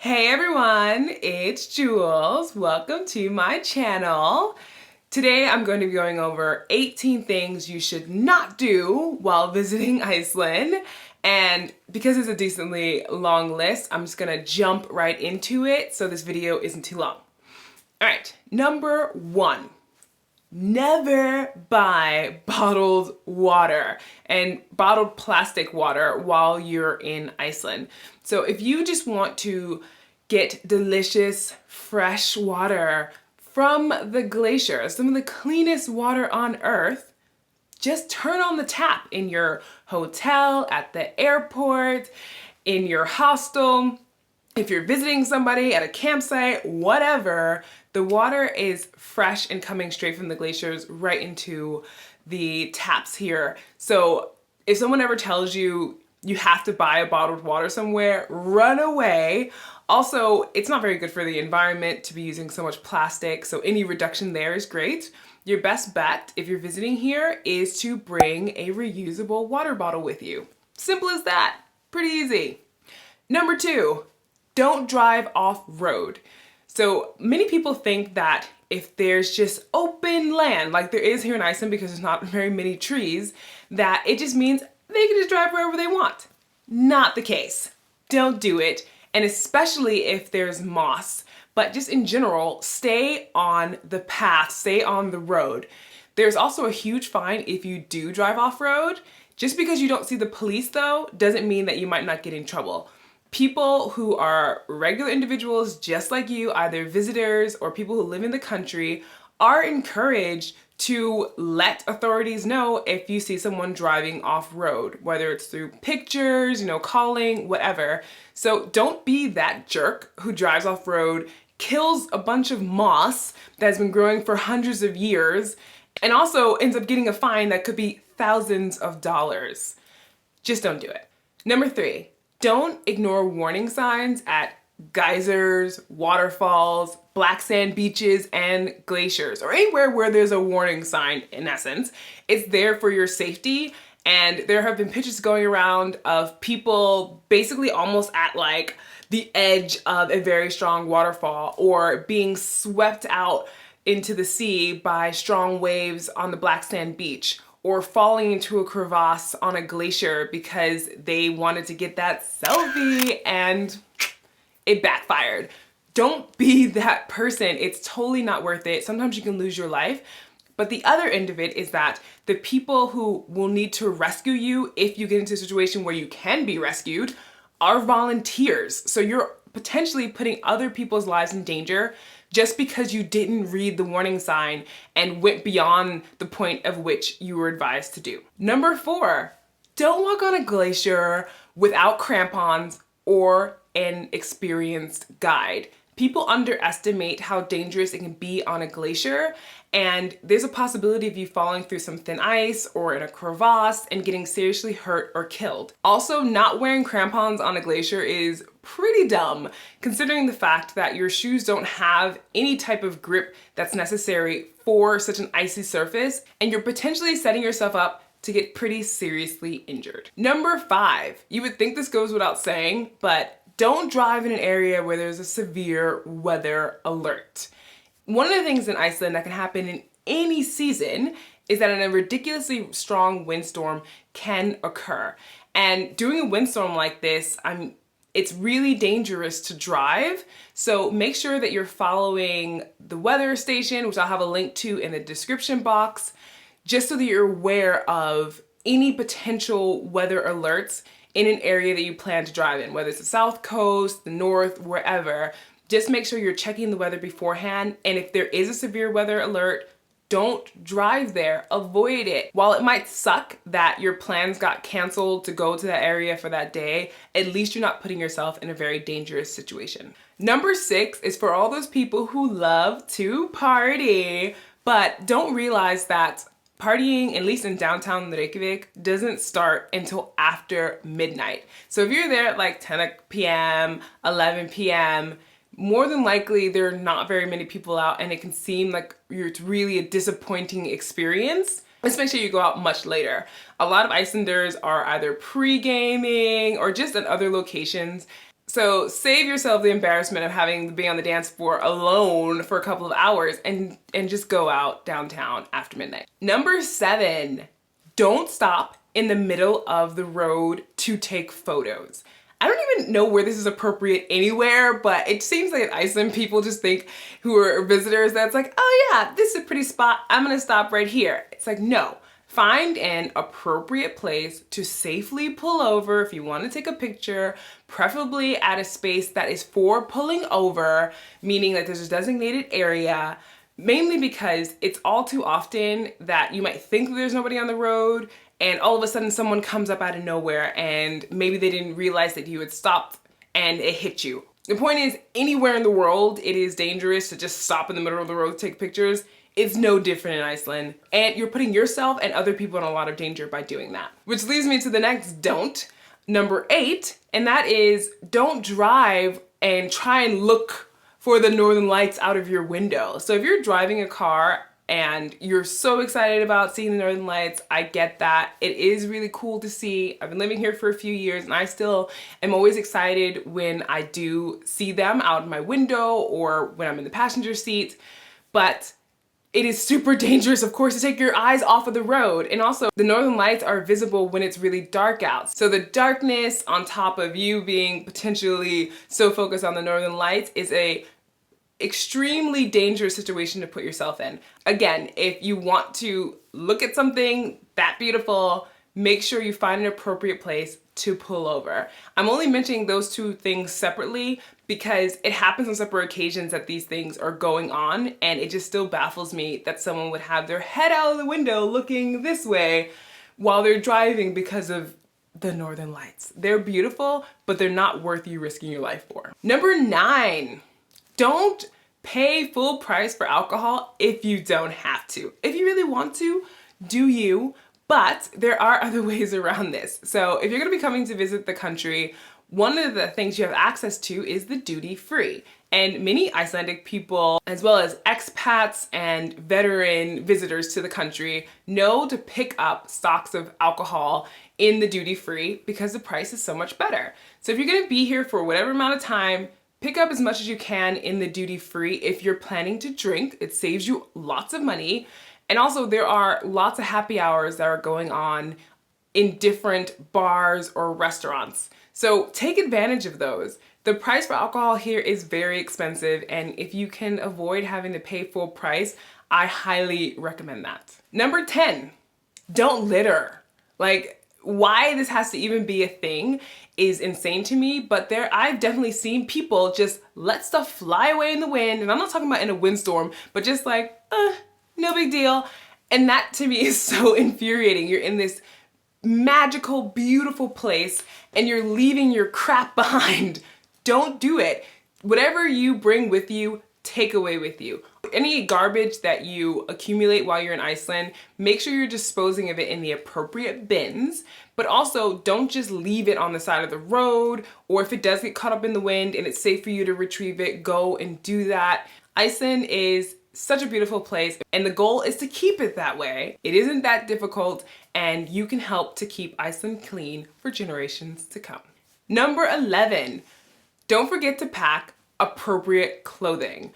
Hey everyone, it's Jules. Welcome to my channel. Today I'm going to be going over 18 things you should not do while visiting Iceland. And because it's a decently long list, I'm just gonna jump right into it so this video isn't too long. All right, number 1. Never buy bottled water and bottled plastic water while you're in Iceland. So if you just want to get delicious, fresh water from the glacier, some of the cleanest water on earth, just turn on the tap in your hotel, at the airport, in your hostel. If you're visiting somebody at a campsite, whatever, the water is fresh and coming straight from the glaciers right into the taps here. So if someone ever tells you you have to buy a bottled water somewhere, run away. Also, it's not very good for the environment to be using so much plastic, so any reduction there is great. Your best bet if you're visiting here is to bring a reusable water bottle with you. Simple as that. Pretty easy. Number 2, don't drive off-road. So many people think that if there's just open land, like there is here in Iceland because there's not very many trees, that it just means they can just drive wherever they want. Not the case. Don't do it. And especially if there's moss. But just in general, stay on the path, stay on the road. There's also a huge fine if you do drive off-road. Just because you don't see the police though, doesn't mean that you might not get in trouble. People who are regular individuals just like you, either visitors or people who live in the country, are encouraged to let authorities know if you see someone driving off-road, whether it's through pictures, calling, whatever. So don't be that jerk who drives off-road, kills a bunch of moss that's been growing for hundreds of years, and also ends up getting a fine that could be thousands of dollars. Just don't do it. Number 3. Don't ignore warning signs at geysers, waterfalls, black sand beaches, and glaciers, or anywhere where there's a warning sign, in essence. It's there for your safety, and there have been pictures going around of people basically almost at like the edge of a very strong waterfall, or being swept out into the sea by strong waves on the black sand beach, or falling into a crevasse on a glacier because they wanted to get that selfie and it backfired. Don't be that person. It's totally not worth it. Sometimes you can lose your life. But the other end of it is that the people who will need to rescue you if you get into a situation where you can be rescued are volunteers. So you're potentially putting other people's lives in danger just because you didn't read the warning sign and went beyond the point of which you were advised to do. Number 4, don't walk on a glacier without crampons or an experienced guide. People underestimate how dangerous it can be on a glacier, and there's a possibility of you falling through some thin ice or in a crevasse and getting seriously hurt or killed. Also, not wearing crampons on a glacier is pretty dumb, considering the fact that your shoes don't have any type of grip that's necessary for such an icy surface, and you're potentially setting yourself up to get pretty seriously injured. Number 5, you would think this goes without saying, but don't drive in an area where there's a severe weather alert. One of the things in Iceland that can happen in any season is that a ridiculously strong windstorm can occur. And during a windstorm like this, it's really dangerous to drive. So make sure that you're following the weather station, which I'll have a link to in the description box, just so that you're aware of any potential weather alerts in an area that you plan to drive in, whether it's the south coast, the north, wherever. Just make sure you're checking the weather beforehand. And if there is a severe weather alert, don't drive there, avoid it. While it might suck that your plans got canceled to go to that area for that day, at least you're not putting yourself in a very dangerous situation. Number 6 is for all those people who love to party, but don't realize that partying, at least in downtown Reykjavík, doesn't start until after midnight. So if you're there at like 10 p.m., 11 p.m., more than likely there are not very many people out, and it can seem like it's really a disappointing experience. Let's make sure you go out much later. A lot of Icelanders are either pre-gaming or just at other locations. So save yourself the embarrassment of having to be on the dance floor alone for a couple of hours and just go out downtown after midnight. Number 7, don't stop in the middle of the road to take photos. I don't even know where this is appropriate anywhere, but it seems like in Iceland, people just think, who are visitors, that's like, oh yeah, this is a pretty spot, I'm gonna stop right here. It's like, no. Find an appropriate place to safely pull over if you want to take a picture, preferably at a space that is for pulling over, meaning that there's a designated area, mainly because it's all too often that you might think that there's nobody on the road and all of a sudden someone comes up out of nowhere and maybe they didn't realize that you had stopped and it hit you. The point is, anywhere in the world, it is dangerous to just stop in the middle of the road to take pictures. It's no different in Iceland, and you're putting yourself and other people in a lot of danger by doing that. Which leads me to the next don't, number 8, and that is don't drive and try and look for the northern lights out of your window. So if you're driving a car and you're so excited about seeing the northern lights, I get that. It is really cool to see. I've been living here for a few years and I still am always excited when I do see them out of my window or when I'm in the passenger seat. But it is super dangerous, of course, to take your eyes off of the road. And also, the northern lights are visible when it's really dark out. So the darkness on top of you being potentially so focused on the northern lights is a extremely dangerous situation to put yourself in. Again, if you want to look at something that beautiful, make sure you find an appropriate place to pull over. I'm only mentioning those two things separately because it happens on separate occasions that these things are going on, and it just still baffles me that someone would have their head out of the window looking this way while they're driving because of the northern lights. They're beautiful, but they're not worth you risking your life for. Number 9, don't pay full price for alcohol if you don't have to. If you really want to, do you? But there are other ways around this. So if you're gonna be coming to visit the country, one of the things you have access to is the duty free. And many Icelandic people, as well as expats and veteran visitors to the country, know to pick up stocks of alcohol in the duty free because the price is so much better. So if you're gonna be here for whatever amount of time, pick up as much as you can in the duty free. If you're planning to drink, it saves you lots of money. And also there are lots of happy hours that are going on in different bars or restaurants. So take advantage of those. The price for alcohol here is very expensive, and if you can avoid having to pay full price, I highly recommend that. Number 10, don't litter. Like, why this has to even be a thing is insane to me, but I've definitely seen people just let stuff fly away in the wind, and I'm not talking about in a windstorm, but just like, no big deal. And that to me is so infuriating. You're in this magical, beautiful place and you're leaving your crap behind. Don't do it. Whatever you bring with you, take away with you. Any garbage that you accumulate while you're in Iceland, make sure you're disposing of it in the appropriate bins, but also don't just leave it on the side of the road, or if it does get caught up in the wind and it's safe for you to retrieve it, go and do that. Iceland is such a beautiful place, and the goal is to keep it that way. It isn't that difficult, and you can help to keep Iceland clean for generations to come. Number 11, don't forget to pack appropriate clothing.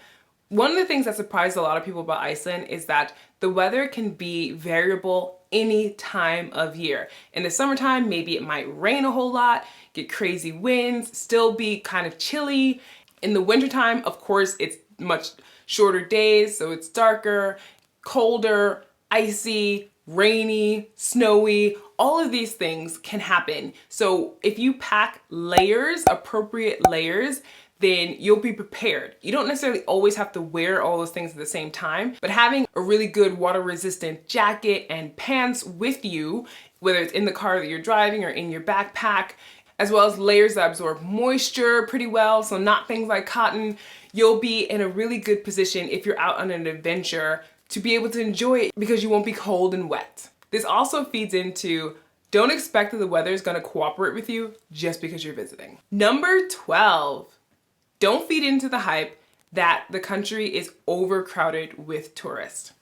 One of the things that surprised a lot of people about Iceland is that the weather can be variable any time of year. In the summertime, maybe it might rain a whole lot, get crazy winds, still be kind of chilly. In the wintertime, of course, it's much shorter days, so it's darker, colder, icy, rainy, snowy. All of these things can happen. So if you pack layers, appropriate layers, then you'll be prepared. You don't necessarily always have to wear all those things at the same time, but having a really good water resistant jacket and pants with you, whether it's in the car that you're driving or in your backpack, as well as layers that absorb moisture pretty well, so not things like cotton, you'll be in a really good position if you're out on an adventure to be able to enjoy it because you won't be cold and wet. This also feeds into, don't expect that the weather is gonna cooperate with you just because you're visiting. Number 12, don't feed into the hype that the country is overcrowded with tourists.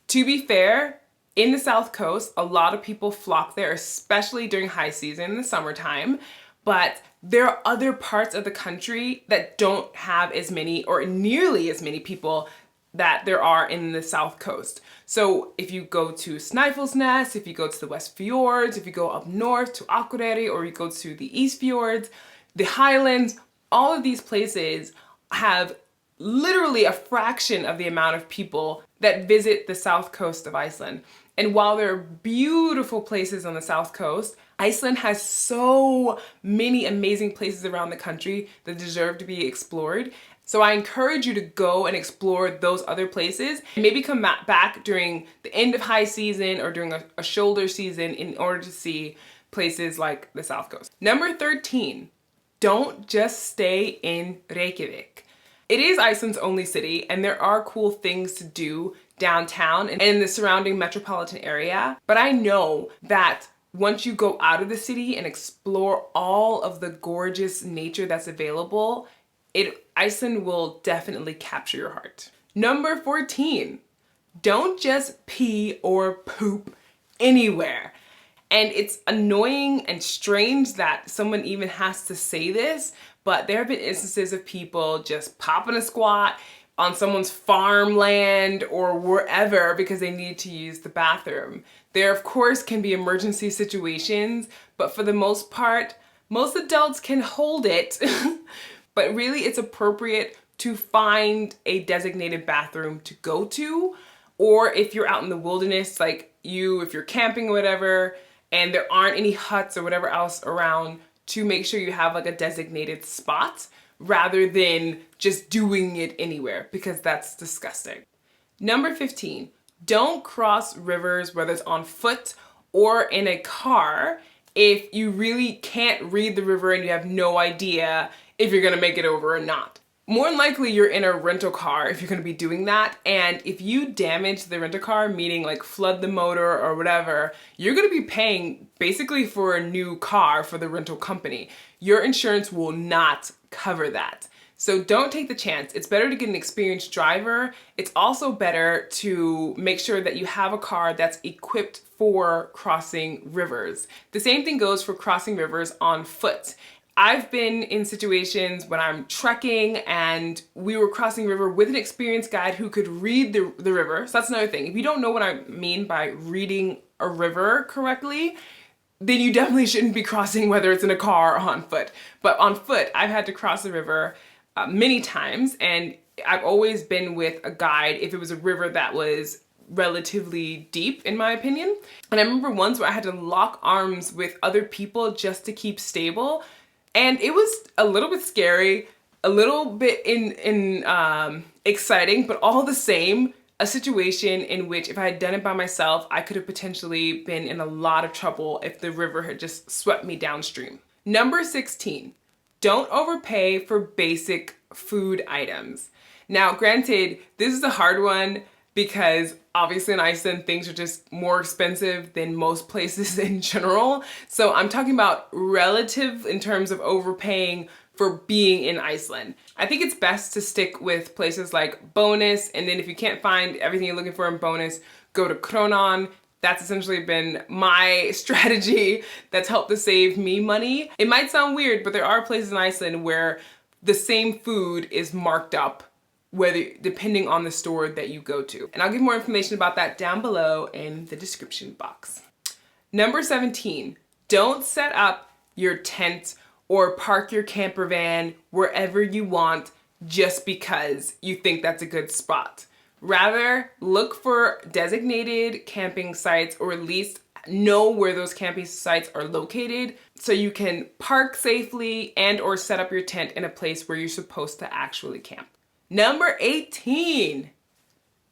To be fair, in the South Coast, a lot of people flock there, especially during high season in the summertime. but there are other parts of the country that don't have as many or nearly as many people that there are in the south coast. So if you go to Snæfellsnes, if you go to the West Fjords, if you go up north to Akureyri, or you go to the East Fjords, the Highlands, all of these places have literally a fraction of the amount of people that visit the south coast of Iceland. And while there are beautiful places on the south coast, Iceland has so many amazing places around the country that deserve to be explored. So I encourage you to go and explore those other places and maybe come back during the end of high season or during a shoulder season in order to see places like the south coast. Number 13, don't just stay in Reykjavík. It is Iceland's only city, and there are cool things to do downtown and in the surrounding metropolitan area. But I know that once you go out of the city and explore all of the gorgeous nature that's available, Iceland will definitely capture your heart. Number 14, don't just pee or poop anywhere. And it's annoying and strange that someone even has to say this, but there have been instances of people just popping a squat on someone's farmland or wherever because they need to use the bathroom. There, of course, can be emergency situations, but for the most part, most adults can hold it. But really, it's appropriate to find a designated bathroom to go to, or if you're out in the wilderness, like if you're camping or whatever, and there aren't any huts or whatever else around, to make sure you have like a designated spot rather than just doing it anywhere, because that's disgusting. Number 15, don't cross rivers, whether it's on foot or in a car, if you really can't read the river and you have no idea if you're gonna make it over or not. More than likely you're in a rental car if you're gonna be doing that, and if you damage the rental car, meaning like flood the motor or whatever, you're gonna be paying basically for a new car for the rental company. Your insurance will not cover that. So don't take the chance. It's better to get an experienced driver. It's also better to make sure that you have a car that's equipped for crossing rivers. The same thing goes for crossing rivers on foot. I've been in situations when I'm trekking and we were crossing river with an experienced guide who could read the river. So that's another thing. If you don't know what I mean by reading a river correctly, then you definitely shouldn't be crossing, whether it's in a car or on foot. But on foot, I've had to cross the river many times, and I've always been with a guide if it was a river that was relatively deep, in my opinion. And I remember once where I had to lock arms with other people just to keep stable. And it was a little bit scary, a little bit exciting, but all the same, a situation in which if I had done it by myself, I could have potentially been in a lot of trouble if the river had just swept me downstream. Number 16, don't overpay for basic food items. Now, granted, this is a hard one because obviously in Iceland, things are just more expensive than most places in general. So I'm talking about relative in terms of overpaying for being in Iceland. I think it's best to stick with places like Bonus, and then if you can't find everything you're looking for in Bonus, go to Kronan. That's essentially been my strategy that's helped to save me money. It might sound weird, but there are places in Iceland where the same food is marked up, depending on the store that you go to. And I'll give more information about that down below in the description box. Number 17, don't set up your tent or park your camper van wherever you want just because you think that's a good spot. Rather, look for designated camping sites, or at least know where those camping sites are located so you can park safely and or set up your tent in a place where you're supposed to actually camp. Number 18,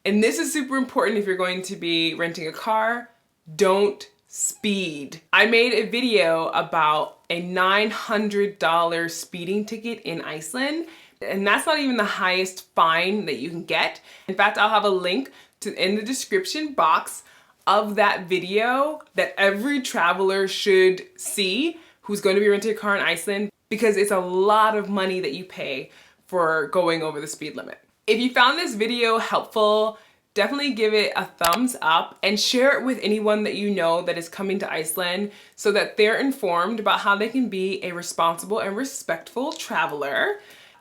and this is super important if you're going to be renting a car, don't speed. I made a video about a $900 speeding ticket in Iceland, and that's not even the highest fine that you can get. In fact, I'll have a link in the description box of that video that every traveler should see who's going to be renting a car in Iceland, because it's a lot of money that you pay for going over the speed limit. If you found this video helpful, definitely give it a thumbs up and share it with anyone that you know that is coming to Iceland so that they're informed about how they can be a responsible and respectful traveler.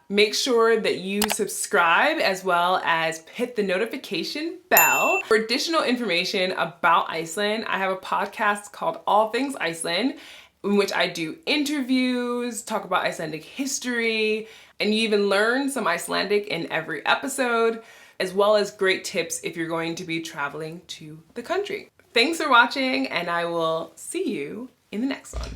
Make sure that you subscribe as well as hit the notification bell. For additional information about Iceland, I have a podcast called All Things Iceland, in which I do interviews, talk about Icelandic history, and you even learn some Icelandic in every episode, as well as great tips if you're going to be traveling to the country. Thanks for watching, and I will see you in the next one.